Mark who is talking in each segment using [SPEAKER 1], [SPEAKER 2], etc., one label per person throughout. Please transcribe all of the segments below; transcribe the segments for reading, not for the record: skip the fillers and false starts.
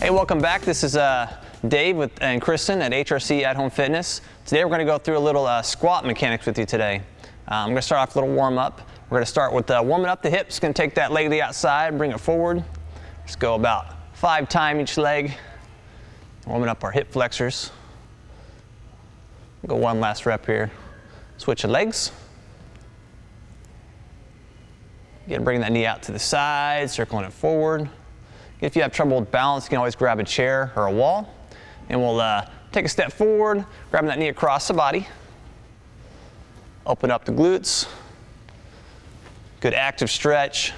[SPEAKER 1] Hey, welcome back. This is Dave and Kristen at HRC At Home Fitness. Today we're going to go through a little squat mechanics with you today. I'm going to start off with a little warm up. We're going to start with warming up the hips. Going to take that leg to the outside, bring it forward. Just go about 5 times each leg. Warming up our hip flexors. Go one last rep here. Switch the legs. Again, bring that knee out to the side, circling it forward. If you have trouble with balance, you can always grab a chair or a wall. And we'll take a step forward, grabbing that knee across the body. Open up the glutes. Good active stretch.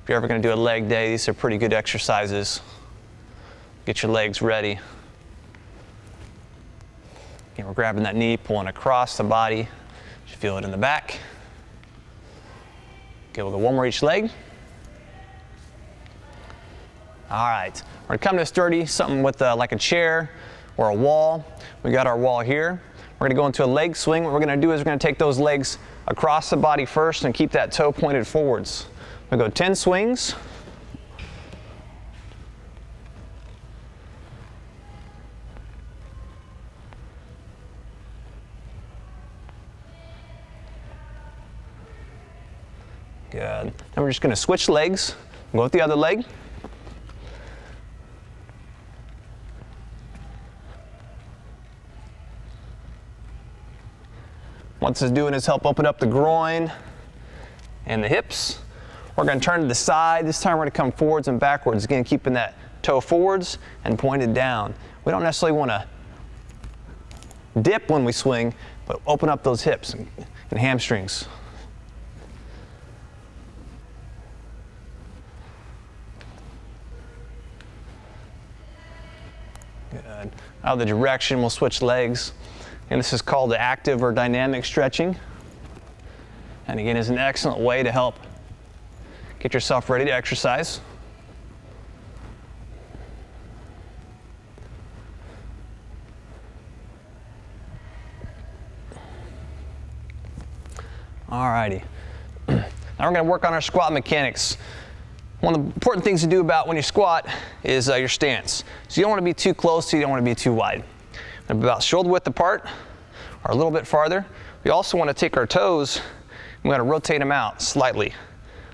[SPEAKER 1] If you're ever going to do a leg day, these are pretty good exercises. Get your legs ready. Again, we're grabbing that knee, pulling across the body. You feel it in the back. Okay, we'll go one more each leg. All right, we're gonna come to sturdy, something with like a chair or a wall. We got our wall here. We're gonna go into a leg swing. What we're gonna do is we're gonna take those legs across the body first and keep that toe pointed forwards. We'll go 10 swings. Good. Then we're just gonna switch legs. Go with the other leg. What this is doing is help open up the groin and the hips. We're going to turn to the side. This time we're going to come forwards and backwards. Again, keeping that toe forwards and pointed down. We don't necessarily want to dip when we swing, but open up those hips and hamstrings. Good. Out of the direction, we'll switch legs. And this is called the active or dynamic stretching. And again, is an excellent way to help get yourself ready to exercise. Alrighty. Now we're going to work on our squat mechanics. One of the important things to do about when you squat is your stance. So you don't want to be too close, so you don't want to be too wide. About shoulder width apart or a little bit farther. We also want to take our toes and we're going to rotate them out slightly,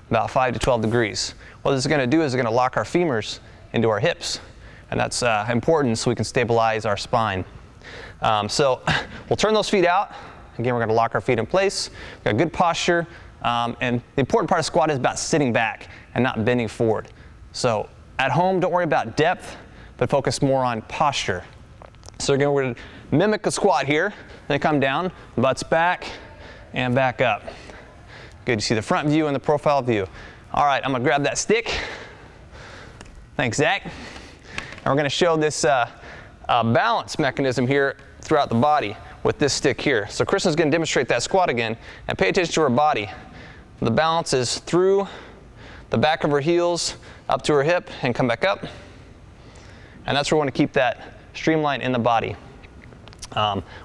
[SPEAKER 1] about 5 to 12 degrees. What this is going to do is it's going to lock our femurs into our hips, and that's important so we can stabilize our spine. So we'll turn those feet out. Again, we're going to lock our feet in place. We've got good posture, and the important part of squat is about sitting back and not bending forward. So at home, don't worry about depth, but focus more on posture. So again, we're going to mimic a squat here, then come down, butts back, and back up. Good, you see the front view and the profile view. All right, I'm going to grab that stick. Thanks, Zach. And we're going to show this balance mechanism here throughout the body with this stick here. So Kristen's going to demonstrate that squat again, and pay attention to her body. The balance is through the back of her heels, up to her hip, and come back up. And that's where we want to keep that streamline in the body.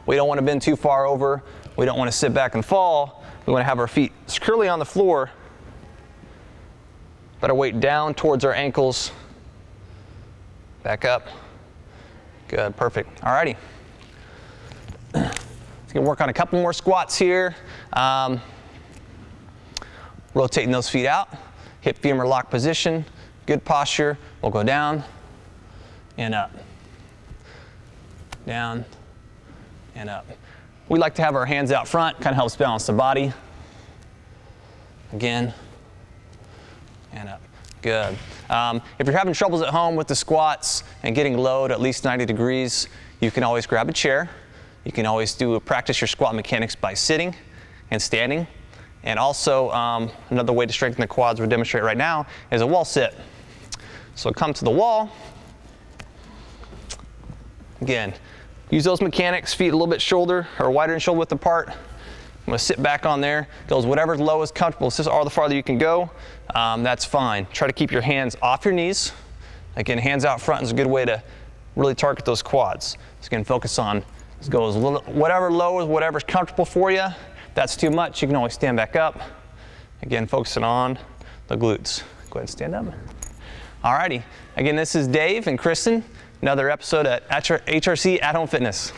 [SPEAKER 1] We don't want to bend too far over. We don't want to sit back and fall. We want to have our feet securely on the floor, but our weight down towards our ankles. Back up. Good, perfect. Alrighty. Let's get work on a couple more squats here. Rotating those feet out. Hip femur lock position. Good posture. We'll go down and up. Down and up. We like to have our hands out front, kind of helps balance the body. Again, and up. Good. If you're having troubles at home with the squats and getting low to at least 90 degrees, you can always grab a chair. You can always practice your squat mechanics by sitting and standing. And also, another way to strengthen the quads we'll demonstrate right now is a wall sit. So come to the wall. Again, use those mechanics, feet a little bit shoulder or wider than shoulder width apart. I'm going to sit back on there. Goes whatever low is comfortable. If this is all the farther you can go, that's fine. Try to keep your hands off your knees. Again, hands out front is a good way to really target those quads. So again, focus on, this goes a little, whatever low is whatever's comfortable for you. If that's too much, you can always stand back up. Again, focusing on the glutes. Go ahead and stand up. Alrighty, again, this is Dave and Kristen, another episode at HRC At Home Fitness.